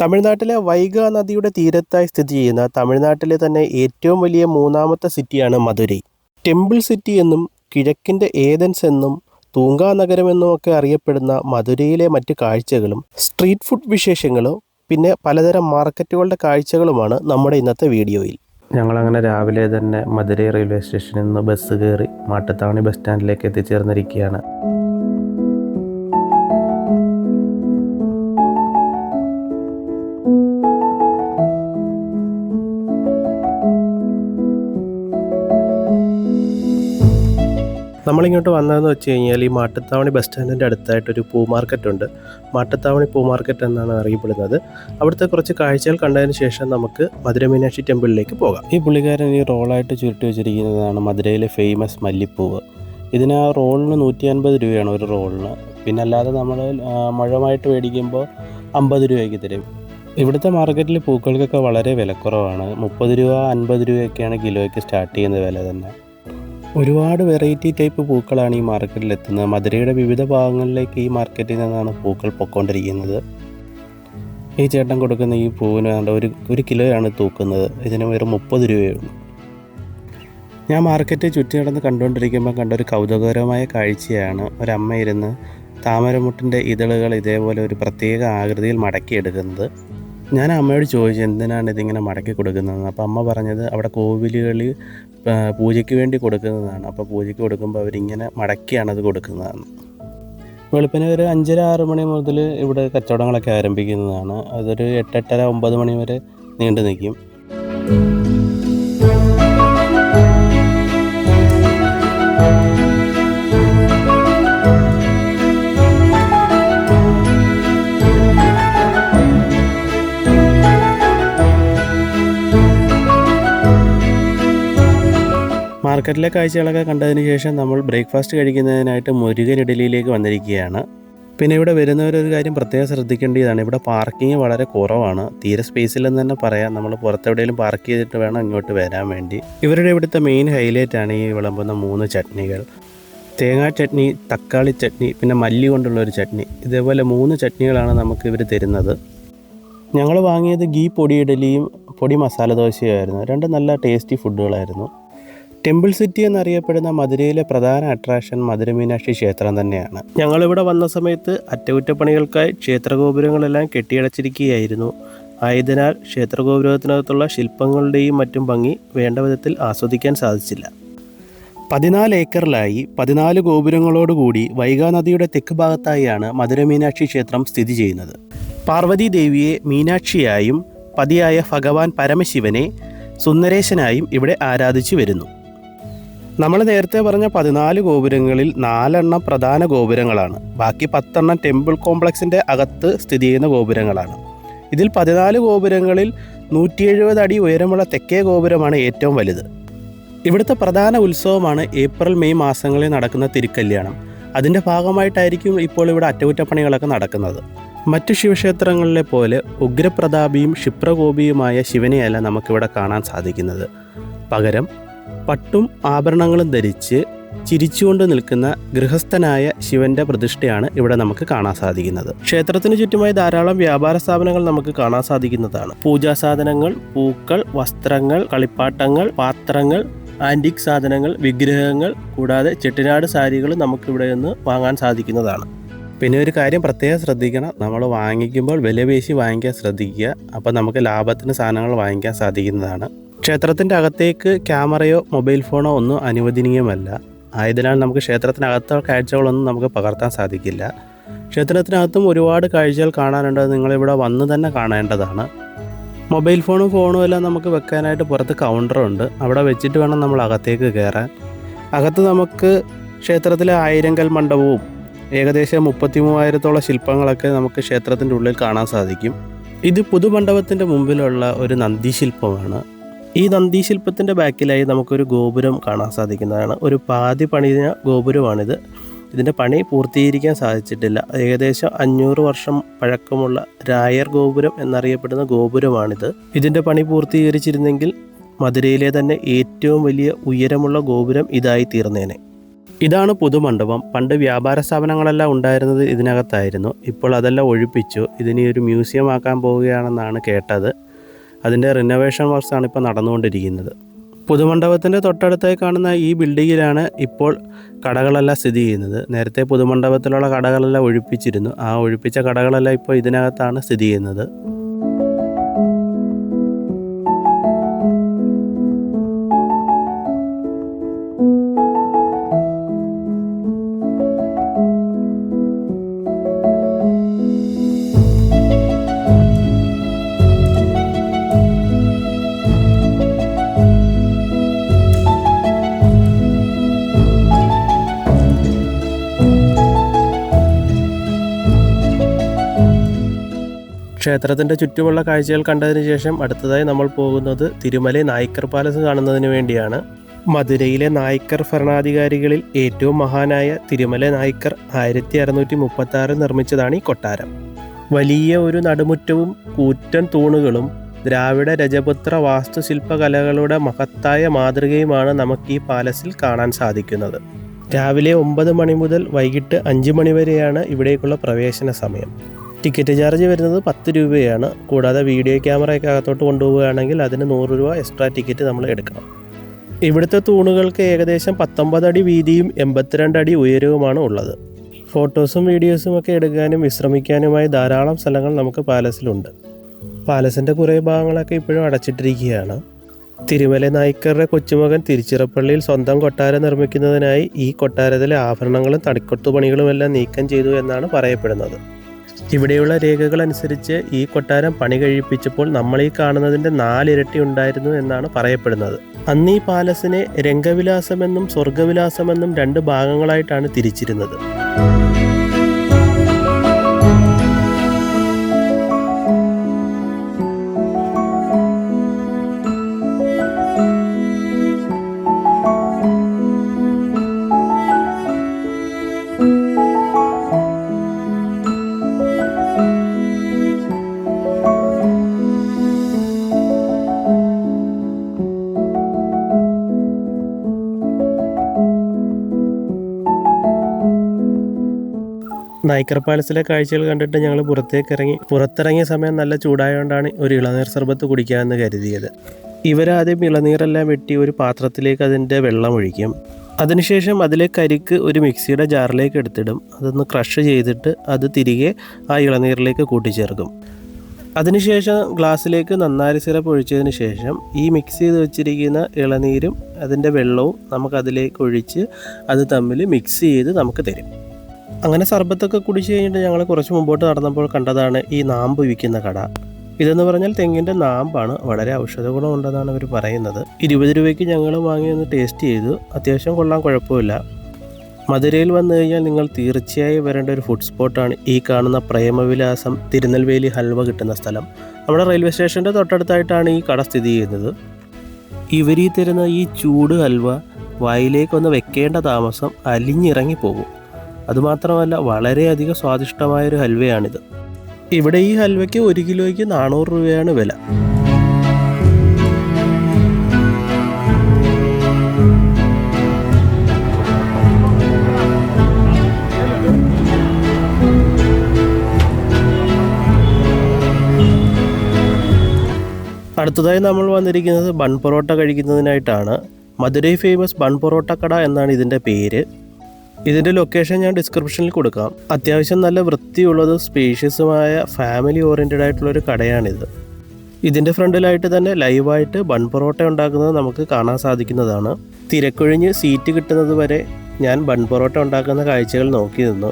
തമിഴ്നാട്ടിലെ വൈഗ നദിയുടെ തീരത്തായി സ്ഥിതി ചെയ്യുന്ന തമിഴ്നാട്ടിലെ തന്നെ ഏറ്റവും വലിയ മൂന്നാമത്തെ സിറ്റിയാണ് മധുരൈ. ടെമ്പിൾ സിറ്റി എന്നും കിഴക്കിൻ്റെ ഏതൻസ് എന്നും തൂങ്കാ നഗരമെന്നും ഒക്കെ അറിയപ്പെടുന്ന മധുരയിലെ മറ്റ് കാഴ്ചകളും സ്ട്രീറ്റ് ഫുഡ് വിശേഷങ്ങളും പിന്നെ പലതരം മാർക്കറ്റുകളുടെ കാഴ്ചകളുമാണ് നമ്മുടെ ഇന്നത്തെ വീഡിയോയിൽ. ഞങ്ങളങ്ങനെ രാവിലെ തന്നെ മധുരൈ റെയിൽവേ സ്റ്റേഷനിൽ നിന്ന് ബസ് കയറി മാട്ടുത്താവണി ബസ് സ്റ്റാൻഡിലേക്ക് എത്തിച്ചേർന്നിരിക്കുകയാണ്. നമ്മളിങ്ങോട്ട് വന്നതെന്ന് വെച്ച് കഴിഞ്ഞാൽ ഈ മാട്ടുത്താവണി ബസ് സ്റ്റാൻഡിൻ്റെ അടുത്തായിട്ടൊരു പൂ മാർക്കറ്റുണ്ട്. മാട്ടുത്താവണി പൂ മാർക്കറ്റ് എന്നാണ് അറിയപ്പെടുന്നത്. അവിടുത്തെ കുറച്ച് കാഴ്ചകൾ കണ്ടതിന് ശേഷം നമുക്ക് മധുര മീനാക്ഷി ടെമ്പിളിലേക്ക് പോകാം. ഈ പുള്ളിക്കാരൻ ഈ റോളായിട്ട് ചുരുട്ടി വെച്ചിരിക്കുന്നതാണ് മധുരയിലെ ഫേമസ് മല്ലിപ്പൂവ്. ഇതിന് ആ റോളിന് 150 രൂപയാണ് ഒരു റോളിന്. പിന്നെ അല്ലാതെ നമ്മൾ മുഴമായിട്ട് മേടിക്കുമ്പോൾ 50 രൂപയ്ക്ക് തരും. ഇവിടുത്തെ മാർക്കറ്റിൽ പൂക്കൾക്കൊക്കെ വളരെ വിലക്കുറവാണ്. 30 രൂപ 50 രൂപയൊക്കെയാണ് കിലോയ്ക്ക് സ്റ്റാർട്ട് ചെയ്യുന്ന വില തന്നെ. ഒരുപാട് വെറൈറ്റി ടൈപ്പ് പൂക്കളാണ് ഈ മാർക്കറ്റിൽ എത്തുന്നത്. മധുരയുടെ വിവിധ ഭാഗങ്ങളിലേക്ക് ഈ മാർക്കറ്റിൽ നിന്നാണ് പൂക്കൾ പൊയ്ക്കൊണ്ടിരിക്കുന്നത്. ഈ ചേട്ടൻ കൊടുക്കുന്ന ഈ പൂവിന് ഒരു കിലോയാണ് തൂക്കുന്നത്. ഇതിന് വെറും 30 രൂപയുള്ളൂ. ഞാൻ മാർക്കറ്റ് ചുറ്റി നടന്ന് കണ്ടുകൊണ്ടിരിക്കുമ്പോൾ കണ്ടൊരു കൗതുകകരമായ കാഴ്ചയാണ് ഒരമ്മ ഇരുന്ന് താമരമുട്ടിൻ്റെ ഇതളുകൾ ഇതേപോലെ ഒരു പ്രത്യേക ആകൃതിയിൽ മടക്കിയെടുക്കുന്നത്. ഞാൻ അമ്മയോട് ചോദിച്ചു എന്തിനാണ് ഇതിങ്ങനെ മടക്കി കൊടുക്കുന്നതെന്ന്. അപ്പോൾ അമ്മ പറഞ്ഞത് അവിടെ കോവിലുകളിൽ പൂജയ്ക്ക് വേണ്ടി കൊടുക്കുന്നതാണ്. അപ്പോൾ പൂജയ്ക്ക് കൊടുക്കുമ്പോൾ അവരിങ്ങനെ മടക്കിയാണത് കൊടുക്കുന്നതാണ്. വെളുപ്പിന് ഒരു 5:30-6 മണി മുതൽ ഇവിടെ കച്ചവടങ്ങളൊക്കെ ആരംഭിക്കുന്നതാണ്. അതൊരു 8-8:30-9 മണി വരെ നീണ്ടു നിൽക്കും. മാർക്കറ്റിലെ കാഴ്ചകളൊക്കെ കണ്ടതിന് ശേഷം നമ്മൾ ബ്രേക്ക്ഫാസ്റ്റ് കഴിക്കുന്നതിനായിട്ട് മുരുകൻ ഇഡലിയിലേക്ക് വന്നിരിക്കുകയാണ്. പിന്നെ ഇവിടെ വരുന്നവരൊരു കാര്യം പ്രത്യേകം ശ്രദ്ധിക്കേണ്ടതാണ്. ഇവിടെ പാർക്കിംഗ് വളരെ കുറവാണ്. തീരെ സ്പേസിലെന്ന് തന്നെ പറയാം. നമ്മൾ പുറത്തെവിടെയെങ്കിലും പാർക്ക് ചെയ്തിട്ട് വേണം ഇങ്ങോട്ട് വരാൻ വേണ്ടി. ഇവരുടെ ഇവിടുത്തെ മെയിൻ ഹൈലൈറ്റാണ് ഈ വിളമ്പുന്ന 3 ചട്നികൾ. തേങ്ങാ ചട്നി, തക്കാളി ചട്നി, പിന്നെ മല്ലി കൊണ്ടുള്ളൊരു ചട്നി. ഇതേപോലെ 3 ചട്നികളാണ് നമുക്ക് ഇവർ തരുന്നത്. ഞങ്ങൾ വാങ്ങിയത് ഗീ പൊടി ഇഡലിയും പൊടി മസാല ദോശയുമായിരുന്നു. രണ്ടും നല്ല ടേസ്റ്റി ഫുഡുകളായിരുന്നു. ടെമ്പിൾ സിറ്റി എന്നറിയപ്പെടുന്ന മധുരയിലെ പ്രധാന അട്രാക്ഷൻ മധുര മീനാക്ഷി ക്ഷേത്രം തന്നെയാണ്. ഞങ്ങളിവിടെ വന്ന സമയത്ത് അറ്റകുറ്റപ്പണികൾക്കായി ക്ഷേത്രഗോപുരങ്ങളെല്ലാം കെട്ടിയടച്ചിരിക്കുകയായിരുന്നു. ആയതിനാൽ ക്ഷേത്രഗോപുരത്തിനകത്തുള്ള ശില്പങ്ങളുടെയും മറ്റും ഭംഗി വേണ്ട വിധത്തിൽ ആസ്വദിക്കാൻ സാധിച്ചില്ല. 14 ഏക്കറിലായി 14 ഗോപുരങ്ങളോടുകൂടി വൈഗാ നദിയുടെ തെക്ക് ഭാഗത്തായാണ് മധുര മീനാക്ഷി ക്ഷേത്രം സ്ഥിതി ചെയ്യുന്നത്. പാർവതി ദേവിയെ മീനാക്ഷിയായും പതിയായ ഭഗവാൻ പരമശിവനെ സുന്ദരേശനായും ഇവിടെ ആരാധിച്ചു വരുന്നു. നമ്മൾ നേരത്തെ പറഞ്ഞ 14 ഗോപുരങ്ങളിൽ 4 എണ്ണം പ്രധാന ഗോപുരങ്ങളാണ്. ബാക്കി 10 എണ്ണം ടെമ്പിൾ കോംപ്ലക്സിൻ്റെ അകത്ത് സ്ഥിതി ചെയ്യുന്ന ഗോപുരങ്ങളാണ്. ഇതിൽ 14 ഗോപുരങ്ങളിൽ 170 അടി ഉയരമുള്ള തെക്കേ ഗോപുരമാണ് ഏറ്റവും വലുത്. ഇവിടുത്തെ പ്രധാന ഉത്സവമാണ് ഏപ്രിൽ-മെയ് മാസങ്ങളിൽ നടക്കുന്ന തിരുക്കല്യാണം. അതിൻ്റെ ഭാഗമായിട്ടായിരിക്കും ഇപ്പോൾ ഇവിടെ അറ്റകുറ്റപ്പണികളൊക്കെ നടക്കുന്നത്. മറ്റു ശിവക്ഷേത്രങ്ങളിലെ പോലെ ഉഗ്രപ്രതാപിയും ക്ഷിപ്രകോപിയുമായ ശിവനെയല്ല നമുക്കിവിടെ കാണാൻ സാധിക്കുന്നത്. പകരം പട്ടും ആഭരണങ്ങളും ധരിച്ച് ചിരിച്ചുകൊണ്ട് നിൽക്കുന്ന ഗൃഹസ്ഥനായ ശിവന്റെ പ്രതിഷ്ഠയാണ് ഇവിടെ നമുക്ക് കാണാൻ സാധിക്കുന്നത്. ക്ഷേത്രത്തിന് ചുറ്റുമായി ധാരാളം വ്യാപാര സ്ഥാപനങ്ങൾ നമുക്ക് കാണാൻ സാധിക്കുന്നതാണ്. പൂജാ സാധനങ്ങൾ, പൂക്കൾ, വസ്ത്രങ്ങൾ, കളിപ്പാട്ടങ്ങൾ, പാത്രങ്ങൾ, ആൻറ്റിക് സാധനങ്ങൾ, വിഗ്രഹങ്ങൾ കൂടാതെ ചെട്ടിനാട് സാരികൾ നമുക്കിവിടെ നിന്ന് വാങ്ങാൻ സാധിക്കുന്നതാണ്. പിന്നെ ഒരു കാര്യം പ്രത്യേകം ശ്രദ്ധിക്കണം. നമ്മൾ വാങ്ങിക്കുമ്പോൾ വില പേശി വാങ്ങിക്കാൻ ശ്രദ്ധിക്കുക. അപ്പോൾ നമുക്ക് ലാഭത്തിന് സാധനങ്ങൾ വാങ്ങിക്കാൻ സാധിക്കുന്നതാണ്. ക്ഷേത്രത്തിൻ്റെ അകത്തേക്ക് ക്യാമറയോ മൊബൈൽ ഫോണോ ഒന്നും അനുവദനീയമല്ല. ആയതിനാൽ നമുക്ക് ക്ഷേത്രത്തിനകത്തെ കാഴ്ചകളൊന്നും നമുക്ക് പകർത്താൻ സാധിക്കില്ല. ക്ഷേത്രത്തിനകത്തും ഒരുപാട് കാഴ്ചകൾ കാണാനുണ്ട്. നിങ്ങളിവിടെ വന്ന് തന്നെ കാണേണ്ടതാണ്. മൊബൈൽ ഫോണും എല്ലാം നമുക്ക് വെക്കാനായിട്ട് പുറത്ത് കൗണ്ടറുണ്ട്. അവിടെ വെച്ചിട്ട് വേണം നമ്മൾ അകത്തേക്ക് കയറാൻ. അകത്ത് നമുക്ക് ക്ഷേത്രത്തിലെ 1000 മണ്ഡപവും ഏകദേശം 33,000-ഓളം ശില്പങ്ങളൊക്കെ നമുക്ക് ക്ഷേത്രത്തിൻ്റെ ഉള്ളിൽ കാണാൻ സാധിക്കും. ഇത് പുതുമണ്ഡപത്തിൻ്റെ മുമ്പിലുള്ള ഒരു നന്ദിശില്പമാണ്. ഈ നന്ദിശില്പത്തിൻ്റെ ബാക്കിലായി നമുക്കൊരു ഗോപുരം കാണാൻ സാധിക്കുന്നതാണ്. ഒരു പാതി പണിത ഗോപുരമാണിത്. ഇതിൻ്റെ പണി പൂർത്തീകരിക്കാൻ സാധിച്ചിട്ടില്ല. ഏകദേശം 500 വർഷം പഴക്കമുള്ള രായർ ഗോപുരം എന്നറിയപ്പെടുന്ന ഗോപുരമാണിത്. ഇതിൻ്റെ പണി പൂർത്തീകരിച്ചിരുന്നെങ്കിൽ മധുരയിലെ തന്നെ ഏറ്റവും വലിയ ഉയരമുള്ള ഗോപുരം ഇതായി തീർന്നേനെ. ഇതാണ് പുതുമണ്ഡപം. പണ്ട് വ്യാപാര സ്ഥാപനങ്ങളെല്ലാം ഉണ്ടായിരുന്നത് ഇതിനകത്തായിരുന്നു. ഇപ്പോൾ അതെല്ലാം ഒഴിപ്പിച്ചു. ഇതിനെ ഒരു മ്യൂസിയം ആക്കാൻ പോവുകയാണെന്നാണ് കേട്ടത്. അതിൻ്റെ റിനോവേഷൻ വർക്ക്സാണ് ഇപ്പോൾ നടന്നുകൊണ്ടിരിക്കുന്നത്. പുതുമണ്ഡപത്തിൻ്റെ തൊട്ടടുത്തായി കാണുന്ന ഈ ബിൽഡിങ്ങിലാണ് ഇപ്പോൾ കടകളെല്ലാം സ്ഥിതി ചെയ്യുന്നത്. നേരത്തെ പുതുമണ്ഡപത്തിലുള്ള കടകളെല്ലാം ഒഴിപ്പിച്ചിരുന്നു. ആ ഒഴിപ്പിച്ച കടകളെല്ലാം ഇപ്പോൾ ഇതിനകത്താണ് സ്ഥിതി ചെയ്യുന്നത്. ക്ഷേത്രത്തിൻ്റെ ചുറ്റുമുള്ള കാഴ്ചകൾ കണ്ടതിന് ശേഷം അടുത്തതായി നമ്മൾ പോകുന്നത് തിരുമല നായ്ക്കർ പാലസ് കാണുന്നതിന് വേണ്ടിയാണ്. മധുരയിലെ നായ്ക്കർ ഭരണാധികാരികളിൽ ഏറ്റവും മഹാനായ തിരുമല നായ്ക്കർ 1636 നിർമ്മിച്ചതാണ് ഈ കൊട്ടാരം. വലിയ ഒരു നടുമുറ്റവും കൂറ്റൻ തൂണുകളും ദ്രാവിഡ രജപുത്ര വാസ്തുശില്പകലകളുടെ മഹത്തായ മാതൃകയുമാണ് നമുക്ക് ഈ പാലസിൽ കാണാൻ സാധിക്കുന്നത്. രാവിലെ 9 മണി മുതൽ വൈകിട്ട് 5 മണി വരെയാണ് ഇവിടേക്കുള്ള പ്രവേശന സമയം. ടിക്കറ്റ് ചാർജ് വരുന്നത് 10 രൂപയാണ്. കൂടാതെ വീഡിയോ ക്യാമറയൊക്കെ അകത്തോട്ട് കൊണ്ടുപോവുകയാണെങ്കിൽ അതിന് 100 രൂപ എക്സ്ട്രാ ടിക്കറ്റ് നമ്മൾ എടുക്കണം. ഇവിടുത്തെ തൂണുകൾക്ക് ഏകദേശം 19 അടി വീതിയും 82 അടി ഉയരവുമാണ് ഉള്ളത്. ഫോട്ടോസും വീഡിയോസും ഒക്കെ എടുക്കാനും വിശ്രമിക്കാനുമായി ധാരാളം സ്ഥലങ്ങൾ നമുക്ക് പാലസിലുണ്ട്. പാലസിൻ്റെ കുറേ ഭാഗങ്ങളൊക്കെ ഇപ്പോഴും അടച്ചിട്ടിരിക്കുകയാണ്. തിരുമല നായ്ക്കറുടെ കൊച്ചുമകൻ തിരുച്ചിറപ്പള്ളിയിൽ സ്വന്തം കൊട്ടാരം നിർമ്മിക്കുന്നതിനായി ഈ കൊട്ടാരത്തിലെ ആഭരണങ്ങളും തടിക്കൊത്തുപണികളും എല്ലാം നീക്കം ചെയ്തു എന്നാണ് പറയപ്പെടുന്നത്. ഇവിടെയുള്ള രേഖകൾ അനുസരിച്ച് ഈ കൊട്ടാരം പണി കഴിപ്പിച്ചപ്പോൾ നമ്മൾ ഈ കാണുന്നതിൻ്റെ 4 ഇരട്ടി ഉണ്ടായിരുന്നു എന്നാണ് പറയപ്പെടുന്നത്. അന്ന് ഈ പാലസിനെ രംഗവിലാസമെന്നും സ്വർഗവിലാസമെന്നും 2 ഭാഗങ്ങളായിട്ടാണ് തിരിച്ചിരുന്നത്. നായ്ക്കർ പാലസിലെ കാഴ്ചകൾ കണ്ടിട്ട് ഞങ്ങൾ പുറത്തിറങ്ങിയ സമയം നല്ല ചൂടായതുകൊണ്ടാണ് ഒരു ഇളനീർ സർബത്ത് കുടിക്കാമെന്ന് കരുതിയത്. ഇവരാദ്യം ഇളനീരെല്ലാം വെട്ടി ഒരു പാത്രത്തിലേക്ക് അതിൻ്റെ വെള്ളം ഒഴിക്കും. അതിനുശേഷം അതിലേക്ക് കരിക്ക് ഒരു മിക്സിയുടെ ജാറിലേക്ക് എടുത്തിടും. അതൊന്ന് ക്രഷ് ചെയ്തിട്ട് അത് തിരികെ ആ ഇളനീരിലേക്ക് കൂട്ടിച്ചേർക്കും. അതിനുശേഷം ഗ്ലാസ്സിലേക്ക് നന്നാരി സിറപ്പ് ഒഴിച്ചതിന് ശേഷം ഈ മിക്സ് ചെയ്ത് വെച്ചിരിക്കുന്ന ഇളനീരും അതിൻ്റെ വെള്ളവും നമുക്കതിലേക്ക് ഒഴിച്ച് അത് തമ്മിൽ മിക്സ് ചെയ്ത് നമുക്ക് തരും. അങ്ങനെ സർബത്തൊക്കെ കുടിച്ച് കഴിഞ്ഞിട്ട് ഞങ്ങൾ കുറച്ച് മുമ്പോട്ട് നടന്നപ്പോൾ കണ്ടതാണ് ഈ നാമ്പ് വിൽക്കുന്ന കട. ഇതെന്ന് പറഞ്ഞാൽ തെങ്ങിൻ്റെ നാമ്പാണ്. വളരെ ഔഷധ ഗുണമുണ്ടെന്നാണ് അവർ പറയുന്നത്. 20 രൂപയ്ക്ക് ഞങ്ങൾ വാങ്ങി ഒന്ന് ടേസ്റ്റ് ചെയ്തു. അത്യാവശ്യം കൊള്ളാൻ, കുഴപ്പമില്ല. മധുരയിൽ വന്നു കഴിഞ്ഞാൽ നിങ്ങൾ തീർച്ചയായും വരേണ്ട ഒരു ഫുഡ് സ്പോട്ടാണ് ഈ കാണുന്ന പ്രേമവിലാസം തിരുനെൽവേലി ഹൽവ കിട്ടുന്ന സ്ഥലം. നമ്മുടെ റെയിൽവേ സ്റ്റേഷൻ്റെ തൊട്ടടുത്തായിട്ടാണ് ഈ കട സ്ഥിതി ചെയ്യുന്നത്. ഇവരീ തരുന്ന ഈ ചൂട് ഹൽവ വായിലേക്കൊന്ന് വെക്കേണ്ട താമസം അലിഞ്ഞിറങ്ങി പോകും. അതുമാത്രമല്ല വളരെയധികം സ്വാദിഷ്ടമായൊരു ഹൽവയാണിത്. ഇവിടെ ഈ ഹൽവയ്ക്ക് 1 കിലോയ്ക്ക് 400 രൂപയാണ് വില. അടുത്തതായി നമ്മൾ വന്നിരിക്കുന്നത് ബൺ പൊറോട്ട കഴിക്കുന്നതിനായിട്ടാണ്. മധുരൈ ഫേമസ് ബൺ പൊറോട്ട കട എന്നാണ് ഇതിൻ്റെ പേര്. ഇതിൻ്റെ ലൊക്കേഷൻ ഞാൻ ഡിസ്ക്രിപ്ഷനിൽ കൊടുക്കാം. അത്യാവശ്യം നല്ല വൃത്തിയുള്ളതും സ്പേഷ്യസുമായ ഫാമിലി ഓറിയൻറ്റഡ് ആയിട്ടുള്ളൊരു കടയാണിത്. ഇതിൻ്റെ ഫ്രണ്ടിലായിട്ട് തന്നെ ലൈവായിട്ട് ബൺ പൊറോട്ട ഉണ്ടാക്കുന്നത് നമുക്ക് കാണാൻ സാധിക്കുന്നതാണ്. തിരക്കൊഴിഞ്ഞ് സീറ്റ് കിട്ടുന്നത് വരെ ഞാൻ ബൺ പൊറോട്ട ഉണ്ടാക്കുന്ന കാഴ്ചകൾ നോക്കി നിന്നു.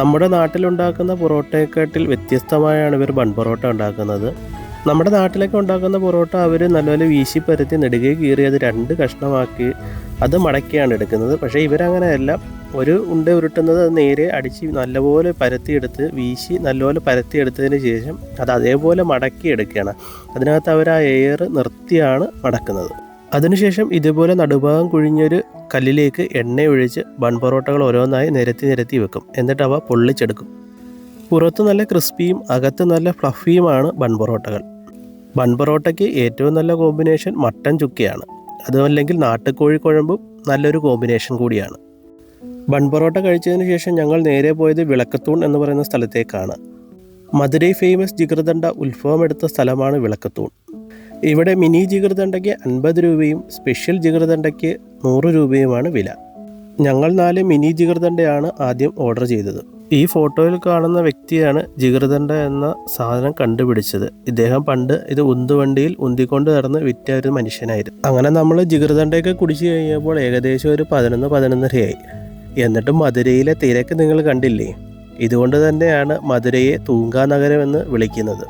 നമ്മുടെ നാട്ടിലുണ്ടാക്കുന്ന പൊറോട്ടയെക്കാട്ടിൽ വ്യത്യസ്തമായാണ് ഇവർ ബൺ പൊറോട്ട ഉണ്ടാക്കുന്നത്. നമ്മുടെ നാട്ടിലൊക്കെ ഉണ്ടാക്കുന്ന പൊറോട്ട അവർ നല്ലപോലെ വീശി പരത്തി നെടുകെ കീറി അത് 2 കഷ്ണമാക്കി അത് മടക്കിയാണ് എടുക്കുന്നത്. പക്ഷേ ഇവരങ്ങനെയല്ല. ഒരു ഉണ്ട ഉരുട്ടുന്നത് അത് നേരെ അടിച്ച് നല്ലപോലെ പരത്തിയെടുത്ത് വീശി നല്ലപോലെ പരത്തിയെടുത്തതിന് ശേഷം അത് അതേപോലെ മടക്കിയെടുക്കുകയാണ്. അതിനകത്ത് അവർ ആ എയർ നിർത്തിയാണ് മടക്കുന്നത്. അതിനുശേഷം ഇതുപോലെ നടുഭാഗം കുഴിഞ്ഞൊരു കല്ലിലേക്ക് എണ്ണ ഒഴിച്ച് ബൺ പൊറോട്ടകൾ ഓരോന്നായി നിരത്തി വെക്കും. എന്നിട്ട് അവ പൊള്ളിച്ചെടുക്കും. പുറത്ത് നല്ല ക്രിസ്പിയും അകത്ത് നല്ല ഫ്ലഫിയുമാണ് ബൺ പൊറോട്ടകൾ. ബൺ പൊറോട്ടയ്ക്ക് ഏറ്റവും നല്ല കോമ്പിനേഷൻ മട്ടൻ ചുക്കയാണ്. അതുമല്ലെങ്കിൽ നാട്ടുകോഴി കുഴമ്പും നല്ലൊരു കോമ്പിനേഷൻ കൂടിയാണ്. ബൺ പൊറോട്ട കഴിച്ചതിന് ശേഷം ഞങ്ങൾ നേരെ പോയത് വിളക്കത്തൂൺ എന്ന് പറയുന്ന സ്ഥലത്തേക്കാണ്. മധുരൈ ഫേമസ് ജിഗർദണ്ഡ ഉത്ഭവമെടുത്ത സ്ഥലമാണ് വിളക്കത്തൂൺ. ഇവിടെ മിനി ജിഗർദണ്ഡയ്ക്ക് 50 രൂപയും സ്പെഷ്യൽ ജിഗർദണ്ഡയ്ക്ക് 100 രൂപയുമാണ് വില. ഞങ്ങൾ 4 മിനി ജിഗർദണ്ഡയാണ് ആദ്യം ഓർഡർ ചെയ്തത്. ഈ ഫോട്ടോയിൽ കാണുന്ന വ്യക്തിയാണ് ജിഗർദണ്ഡ എന്ന സാധനം കണ്ടുപിടിച്ചത്. ഇദ്ദേഹം പണ്ട് ഇത് ഉന്തുവണ്ടിയിൽ ഉന്തിക്കൊണ്ട് നടന്ന് വിറ്റ ഒരു മനുഷ്യനായിരുന്നു. അങ്ങനെ നമ്മൾ ജിഗർദണ്ഡയൊക്കെ കുടിച്ചു കഴിഞ്ഞപ്പോൾ ഏകദേശം ഒരു 11-11:30 എന്നിട്ടും മധുരയിലെ തിരക്ക് നിങ്ങൾ കണ്ടില്ലേ? ഇതുകൊണ്ട് തന്നെയാണ് മധുരയെ തൂങ്കാ നഗരം എന്ന് വിളിക്കുന്നത്.